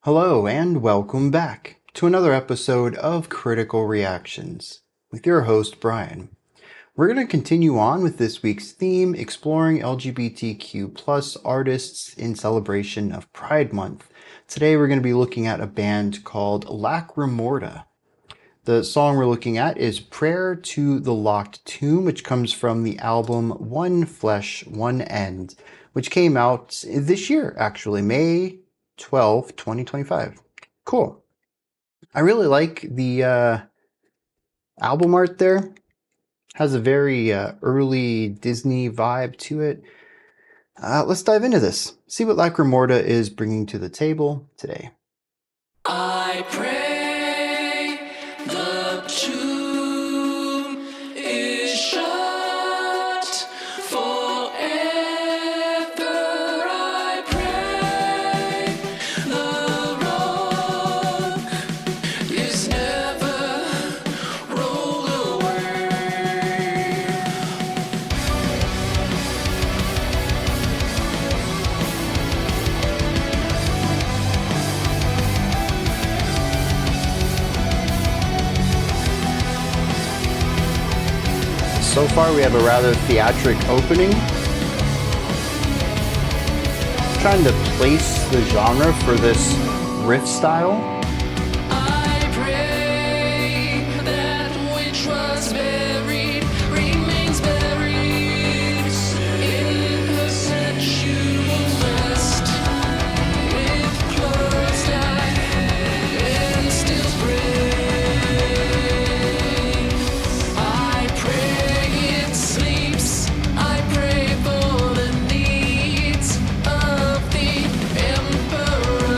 Hello and welcome back to another episode of Critical Reactions with your host Bryan. We're going to continue on with this week's theme, exploring LGBTQ+ artists in celebration of Pride Month. Today we're going to be looking at a band called Lacrimorta. The song we're looking at is Prayer to the Locked Tomb, which comes from the album One Flesh, One End, which came out this year, actually, May 12, 2025. Cool. I really like the album art there. Has a very early Disney vibe to it. Let's dive into this. See what Lacrimorta is bringing to the table today. I pray the tomb is shut forever. I pray the rock is never rolled away. So far, we have a rather theatric opening. Trying to place the genre for this riff style. I pray that which was buried remains buried in perpetual rest, with closed eye and still brain. I pray it sleeps. I pray for the needs of the emperor,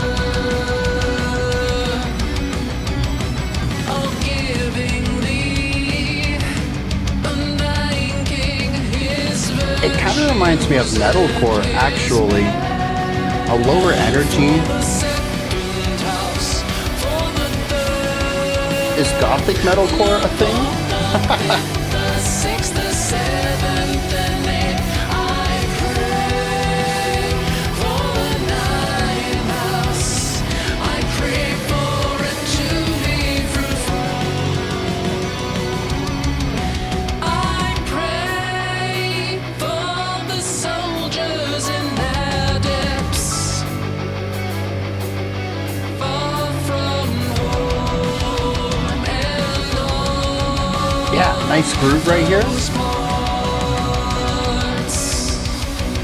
of giving the undying king his It kind of reminds me of metalcore, actually. A lower energy. Is Gothic metalcore a thing? The sixth, the seventh, and eighth. I pray for the ninth house. I pray for it to be fruitful. I pray for the soldiers in their depths, far from home and all. Yeah, nice groove right here. Those parts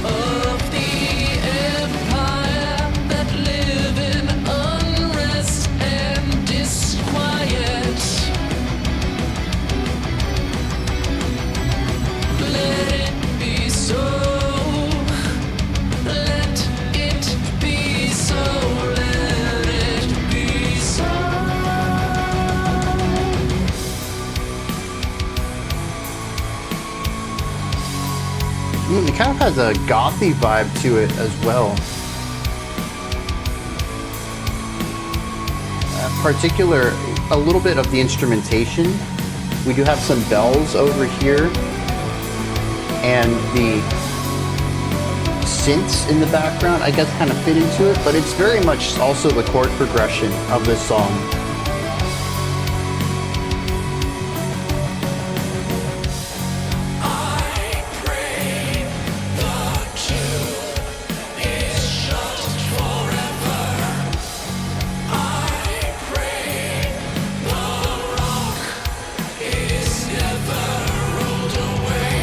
of the empire that live in unrest and disquiet, let it be so. Let it be so. Let it be so. It kind of has a gothy vibe to it as well. Particular, a little bit of the instrumentation. We do have some bells over here, and the synths in the background, I guess, kind of fit into it, but it's very much also the chord progression of this song. I pray the tomb is shut forever. I pray the rock is never rolled away.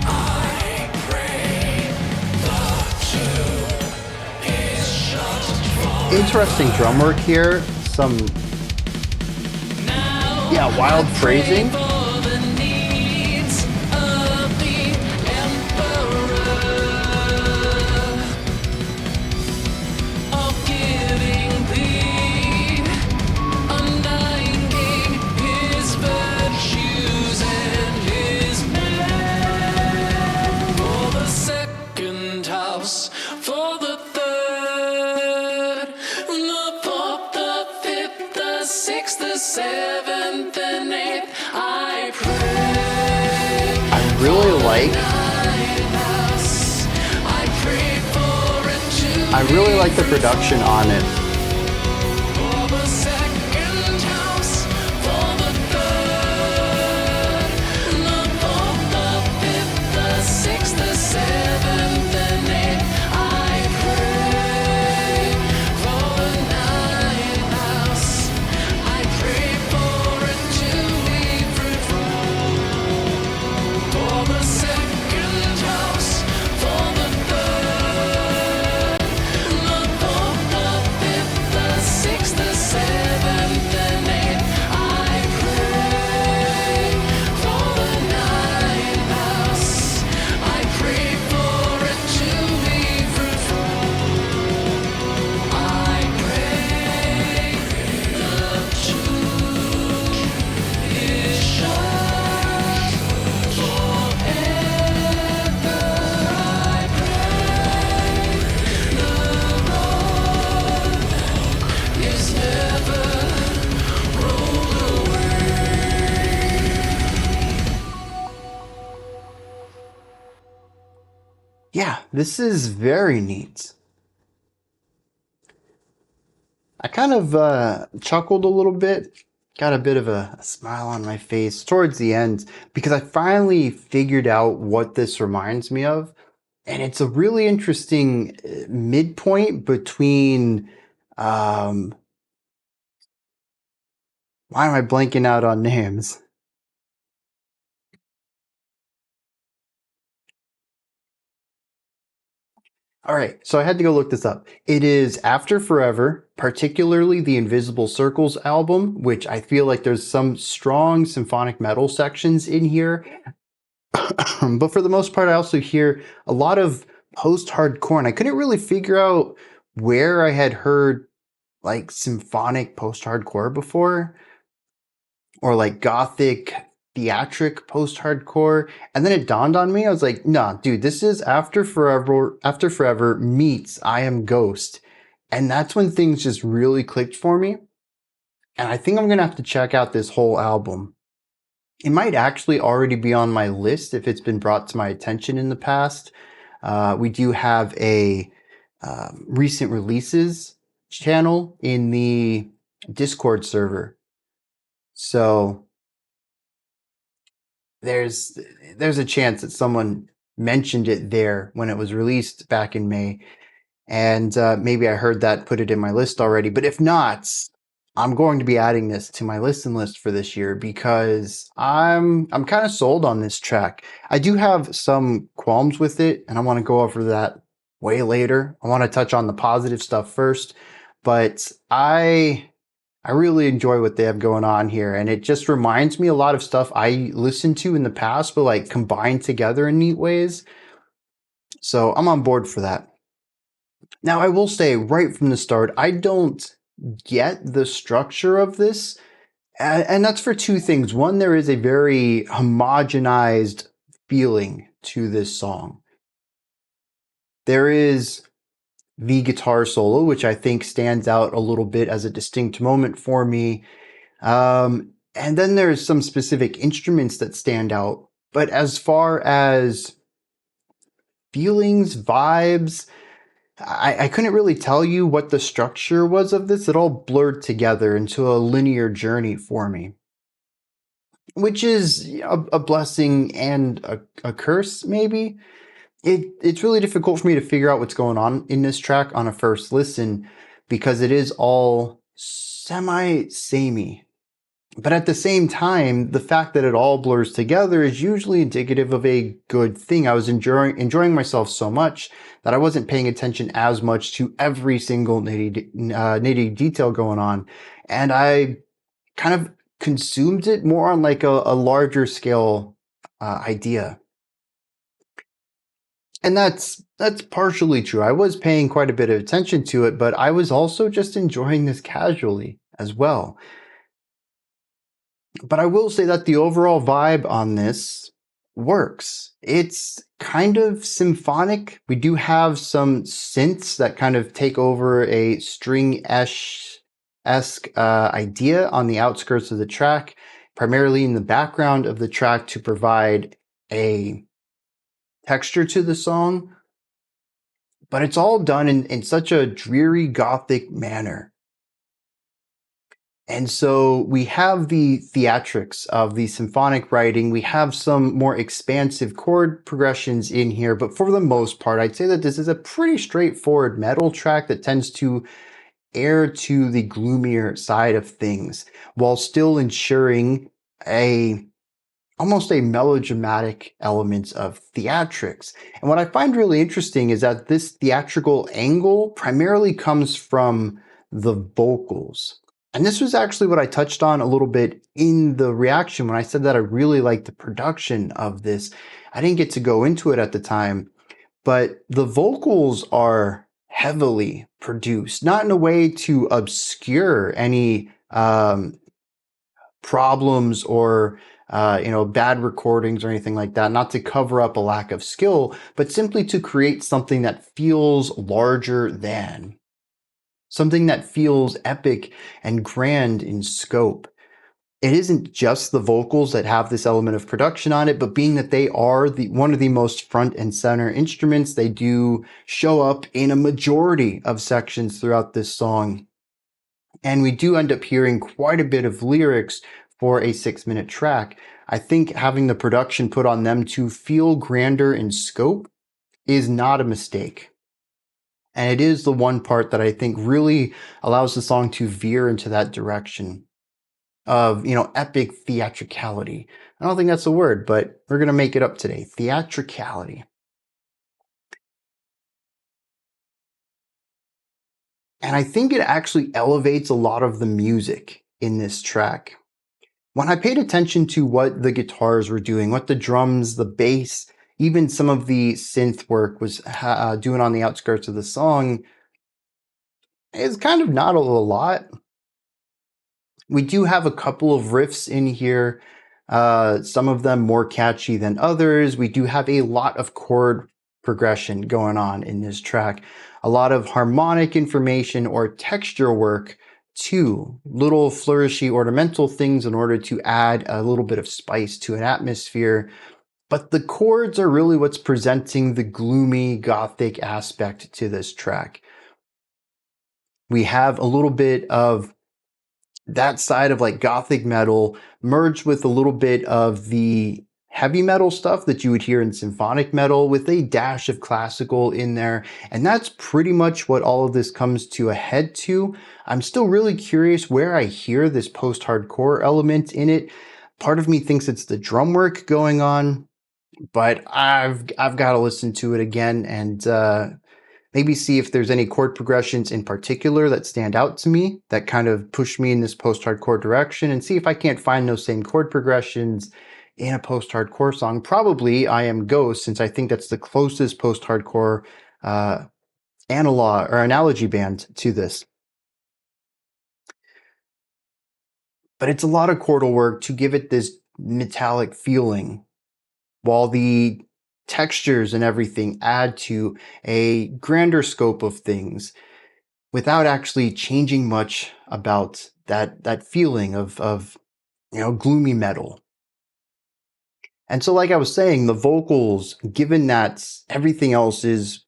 I pray the tomb is shut forever. Interesting drum work here. Some, yeah, wild phrasing. For the needs of the emperor, like. I really like the production on it. Yeah, this is very neat. I kind of chuckled a little bit, got a bit of a smile on my face towards the end because I finally figured out what this reminds me of. And it's a really interesting midpoint between, why am I blanking out on names? All right, so I had to go look this up. It is After Forever, particularly the Invisible Circles album, which I feel like there's some strong symphonic metal sections in here. But for the most part, I also hear a lot of post-hardcore, and I couldn't really figure out where I had heard like symphonic post-hardcore before, or like Gothic Theatric post-hardcore. And then it dawned on me, I was like, nah, dude, this is After Forever meets I Am Ghost. And that's when things just really clicked for me. And I think I'm gonna have to check out this whole album. It might actually already be on my list if it's been brought to my attention in the past. We do have a recent releases channel in the Discord server. So there's a chance that someone mentioned it there when it was released back in May. And maybe I heard that, put it in my list already. But if not, I'm going to be adding this to my listen list for this year because I'm kind of sold on this track. I do have some qualms with it, and I want to go over that way later. I want to touch on the positive stuff first, but I really enjoy what they have going on here, and it just reminds me a lot of stuff I listened to in the past, but like combined together in neat ways. So I'm on board for that. Now, I will say right from the start, I don't get the structure of this. And that's for two things. One, there is a very homogenized feeling to this song. There is the guitar solo, which I think stands out a little bit as a distinct moment for me. And then there's some specific instruments that stand out. But as far as feelings, vibes, I couldn't really tell you what the structure was of this. It all blurred together into a linear journey for me, which is a blessing and a curse, maybe. It's really difficult for me to figure out what's going on in this track on a first listen because it is all semi-samey. But at the same time, the fact that it all blurs together is usually indicative of a good thing. I was enjoying myself so much that I wasn't paying attention as much to every single nitty detail going on. And I kind of consumed it more on like a larger scale idea. And that's partially true. I was paying quite a bit of attention to it, but I was also just enjoying this casually as well. But I will say that the overall vibe on this works. It's kind of symphonic. We do have some synths that kind of take over a string-esque idea on the outskirts of the track, primarily in the background of the track to provide a texture to the song, but it's all done in such a dreary Gothic manner. And so we have the theatrics of the symphonic writing. We have some more expansive chord progressions in here, but for the most part, I'd say that this is a pretty straightforward metal track that tends to err to the gloomier side of things while still ensuring almost a melodramatic element of theatrics. And what I find really interesting is that this theatrical angle primarily comes from the vocals. And this was actually what I touched on a little bit in the reaction when I said that I really liked the production of this. I didn't get to go into it at the time, but the vocals are heavily produced, not in a way to obscure any problems or bad recordings or anything like that, not to cover up a lack of skill, but simply to create something that feels larger than. Something that feels epic and grand in scope. It isn't just the vocals that have this element of production on it, but being that they are one of the most front and center instruments, they do show up in a majority of sections throughout this song. And we do end up hearing quite a bit of lyrics for a 6-minute track. I think having the production put on them to feel grander in scope is not a mistake. And it is the one part that I think really allows the song to veer into that direction of, epic theatricality. I don't think that's a word, but we're going to make it up today. Theatricality. And I think it actually elevates a lot of the music in this track. When I paid attention to what the guitars were doing, what the drums, the bass, even some of the synth work was doing on the outskirts of the song, it's kind of not a lot. We do have a couple of riffs in here, some of them more catchy than others. We do have a lot of chord progression going on in this track, a lot of harmonic information or texture work too, little flourishy ornamental things in order to add a little bit of spice to an atmosphere. But the chords are really what's presenting the gloomy Gothic aspect to this track. We have a little bit of that side of like Gothic metal merged with a little bit of the heavy metal stuff that you would hear in symphonic metal with a dash of classical in there. And that's pretty much what all of this comes to a head to. I'm still really curious where I hear this post-hardcore element in it. Part of me thinks it's the drum work going on, but I've got to listen to it again and maybe see if there's any chord progressions in particular that stand out to me that kind of push me in this post-hardcore direction, and see if I can't find those same chord progressions in a post-hardcore song. Probably I Am Ghost, since I think that's the closest post-hardcore analog or analogy band to this. But it's a lot of chordal work to give it this metallic feeling, while the textures and everything add to a grander scope of things without actually changing much about that feeling of gloomy metal. And so, like I was saying, the vocals, given that everything else is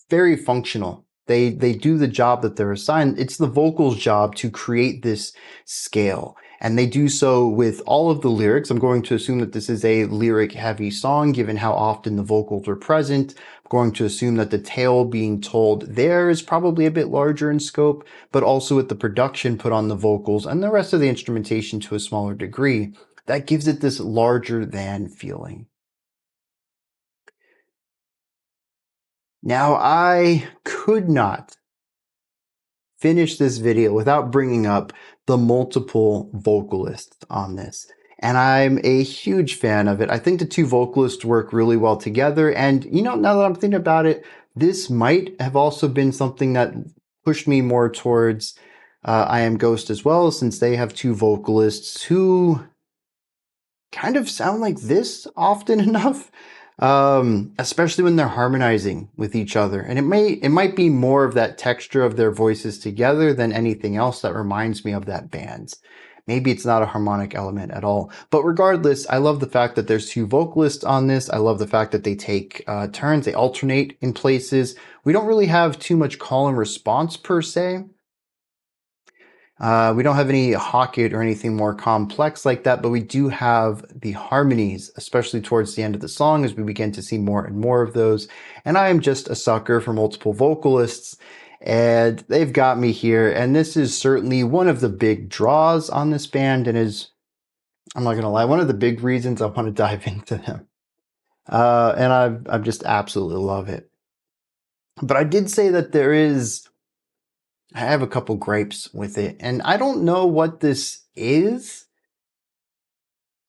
very functional, they do the job that they're assigned. It's the vocals' job to create this scale. And they do so with all of the lyrics. I'm going to assume that this is a lyric-heavy song, given how often the vocals are present. I'm going to assume that the tale being told there is probably a bit larger in scope, but also with the production put on the vocals and the rest of the instrumentation to a smaller degree, that gives it this larger than feeling. Now, I could not finish this video without bringing up the multiple vocalists on this. And I'm a huge fan of it. I think the two vocalists work really well together. And, now that I'm thinking about it, this might have also been something that pushed me more towards I Am Ghost as well, since they have two vocalists who kind of sound like this often enough. Especially when they're harmonizing with each other. And it might be more of that texture of their voices together than anything else that reminds me of that band's. maybe it's not a harmonic element at all. But regardless, I love the fact that there's two vocalists on this. I love the fact that they take turns, they alternate in places. We don't really have too much call and response per se. We don't have any Hocket or anything more complex like that, but we do have the harmonies, especially towards the end of the song as we begin to see more and more of those. And I am just a sucker for multiple vocalists, and they've got me here. And this is certainly one of the big draws on this band, and is, I'm not gonna lie, one of the big reasons I want to dive into them. And I just absolutely love it. But I did say that I have a couple gripes with it, and I don't know what this is.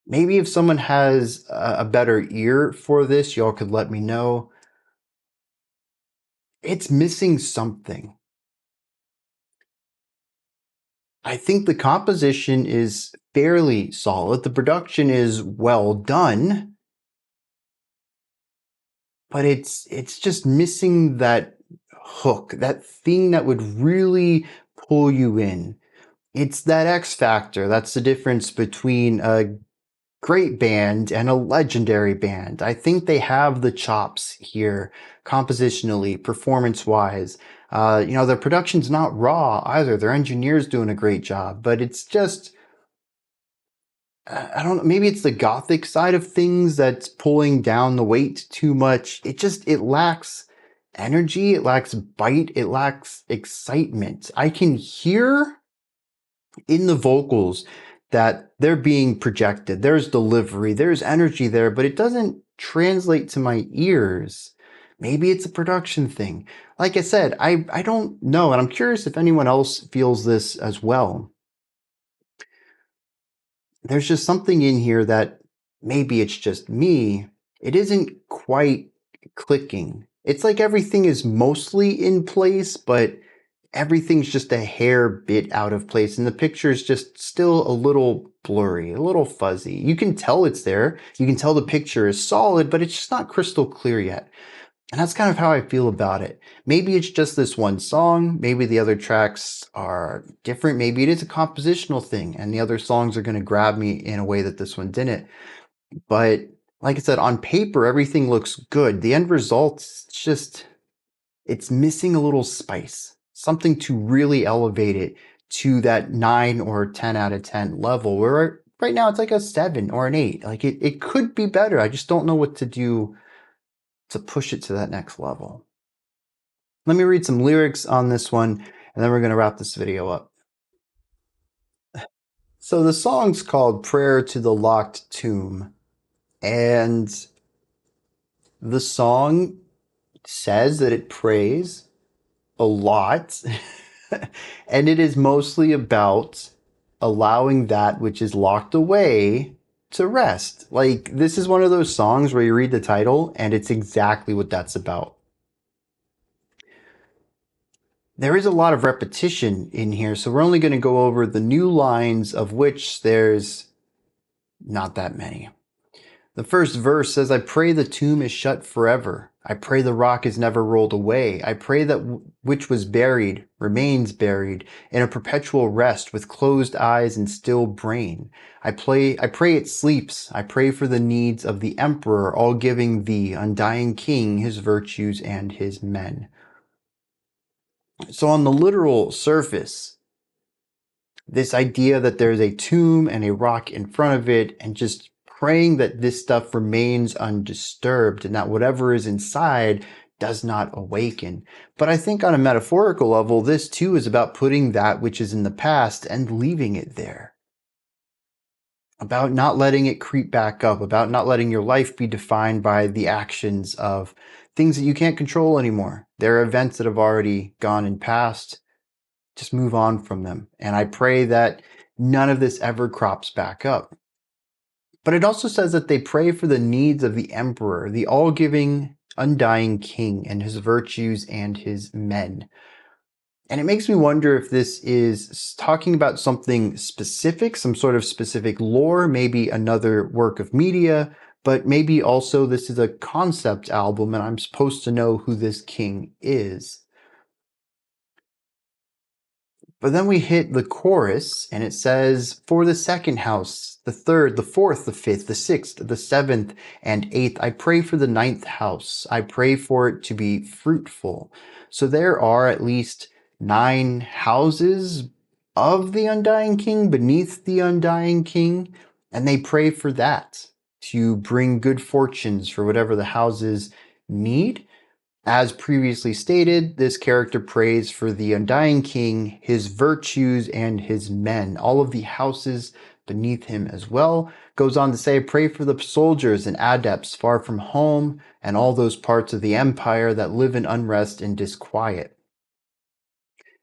Maybe if someone has a better ear for this, y'all could let me know. It's missing something. I think the composition is fairly solid. The production is well done, but it's just missing that hook, that thing that would really pull you in. It's that X factor. That's the difference between a great band and a legendary band. I think they have the chops here, compositionally, performance-wise. Their production's not raw either. Their engineer's doing a great job, but it's just, I don't know, maybe it's the Gothic side of things that's pulling down the weight too much. It lacks energy, it lacks bite, it lacks excitement. I can hear in the vocals that they're being projected. There's delivery, there's energy there, but it doesn't translate to my ears. Maybe it's a production thing. Like I said, I don't know, and I'm curious if anyone else feels this as well. There's just something in here that maybe it's just me. It isn't quite clicking. It's like everything is mostly in place, but everything's just a hair bit out of place, and the picture is just still a little blurry, a little fuzzy. You can tell it's there. You can tell the picture is solid, but it's just not crystal clear yet. And that's kind of how I feel about it. Maybe it's just this one song. Maybe the other tracks are different. Maybe it is a compositional thing, and the other songs are going to grab me in a way that this one didn't. But like I said, on paper, everything looks good. The end result's just, it's missing a little spice. Something to really elevate it to that 9 or 10 out of 10 level, where right now it's like a 7 or an 8. Like it could be better. I just don't know what to do to push it to that next level. Let me read some lyrics on this one, and then we're going to wrap this video up. So the song's called Prayer to the Locked Tomb, and the song says that it prays a lot, and it is mostly about allowing that which is locked away to rest. Like, this is one of those songs where you read the title and it's exactly what that's about. There is a lot of repetition in here, so we're only going to go over the new lines, of which there's not that many. The first verse says, I pray the tomb is shut forever. I pray the rock is never rolled away. I pray that which was buried remains buried in a perpetual rest with closed eyes and still brain. I pray it sleeps. I pray for the needs of the emperor, all giving thee, undying king, his virtues and his men. So on the literal surface, this idea that there's a tomb and a rock in front of it, and just praying that this stuff remains undisturbed and that whatever is inside does not awaken. But I think on a metaphorical level, this too is about putting that which is in the past and leaving it there. About not letting it creep back up, about not letting your life be defined by the actions of things that you can't control anymore. There are events that have already gone and passed. Just move on from them. And I pray that none of this ever crops back up. But it also says that they pray for the needs of the emperor, the all-giving, undying king, and his virtues and his men. And it makes me wonder if this is talking about something specific, some sort of specific lore, maybe another work of media, but maybe also this is a concept album and I'm supposed to know who this king is. But then we hit the chorus and it says, for the second house, the third, the fourth, the fifth, the sixth, the seventh, and eighth, I pray for the ninth house. I pray for it to be fruitful. So there are at least 9 houses of the Undying King, beneath the Undying King, and they pray for that to bring good fortunes for whatever the houses need. As previously stated, this character prays for the Undying King, his virtues, and his men, all of the houses beneath him as well. Goes on to say, pray for the soldiers and adepts far from home, and all those parts of the empire that live in unrest and disquiet.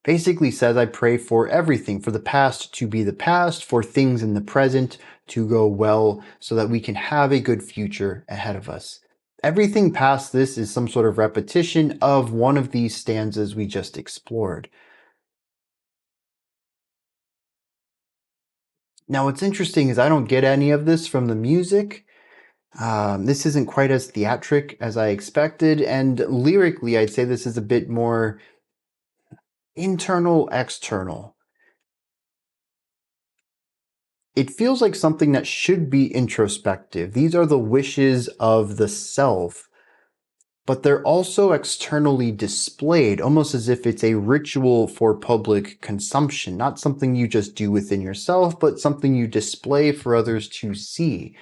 Basically says, I pray for everything, for the past to be the past, for things in the present to go well, so that we can have a good future ahead of us. Everything past this is some sort of repetition of one of these stanzas we just explored. Now, what's interesting is I don't get any of this from the music. This isn't quite as theatric as I expected, and lyrically, I'd say this is a bit more internal, external. It feels like something that should be introspective. These are the wishes of the self, but they're also externally displayed, almost as if it's a ritual for public consumption, not something you just do within yourself, but something you display for others to see.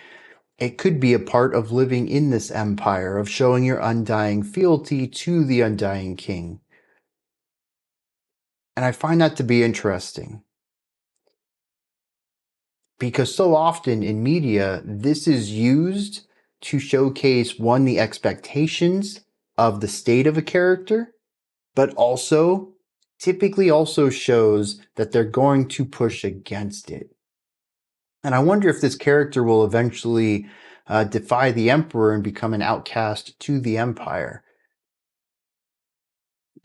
It could be a part of living in this empire, of showing your undying fealty to the Undying King. And I find that to be interesting. Because so often in media, this is used to showcase, one, the expectations of the state of a character, but also typically also shows that they're going to push against it. And I wonder if this character will eventually defy the emperor and become an outcast to the empire.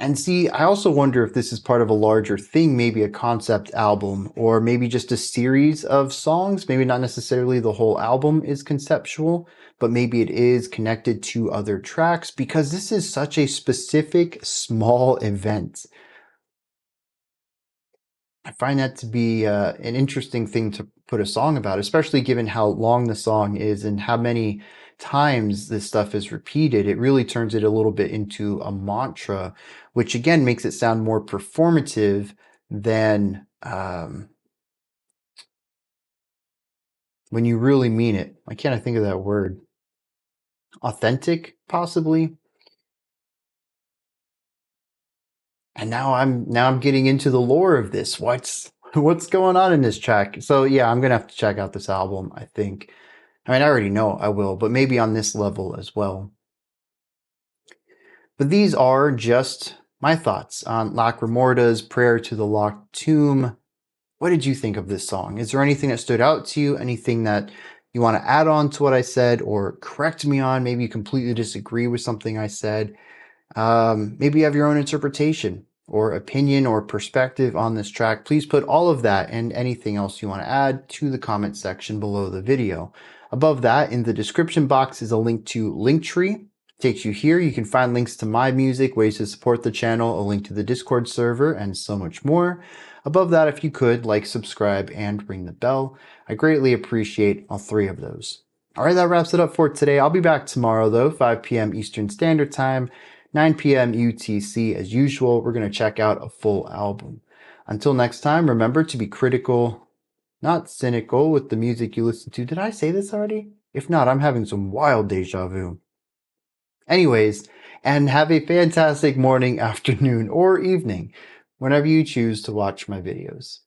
And see, I also wonder if this is part of a larger thing, maybe a concept album, or maybe just a series of songs. Maybe not necessarily the whole album is conceptual, but maybe it is connected to other tracks, because this is such a specific, small event. I find that to be an interesting thing to put a song about, especially given how long the song is and how many times this stuff is repeated. It really turns it a little bit into a mantra, which again makes it sound more performative than when you really mean it. Why can't I think of that word? Authentic, possibly. And now I'm getting into the lore of this. What's going on in this track? So yeah, I'm gonna have to check out this album, I think. I mean, I already know I will, but maybe on this level as well. But these are just my thoughts on Lacrimorta's Prayer to the Locked Tomb. What did you think of this song? Is there anything that stood out to you? Anything that you want to add on to what I said or correct me on? Maybe you completely disagree with something I said. Maybe you have your own interpretation or opinion or perspective on this track. Please put all of that and anything else you want to add to the comment section below the video. Above that, in the description box, is a link to Linktree. Takes you here. You can find links to my music, ways to support the channel, a link to the Discord server, and so much more. Above that, if you could, like, subscribe, and ring the bell. I greatly appreciate all 3 of those. All right, that wraps it up for today. I'll be back tomorrow, though, 5 p.m. Eastern Standard Time, 9 p.m. UTC. As usual, we're going to check out a full album. Until next time, remember to be critical, not cynical, with the music you listen to. Did I say this already? If not, I'm having some wild deja vu. Anyways, and have a fantastic morning, afternoon, or evening, whenever you choose to watch my videos.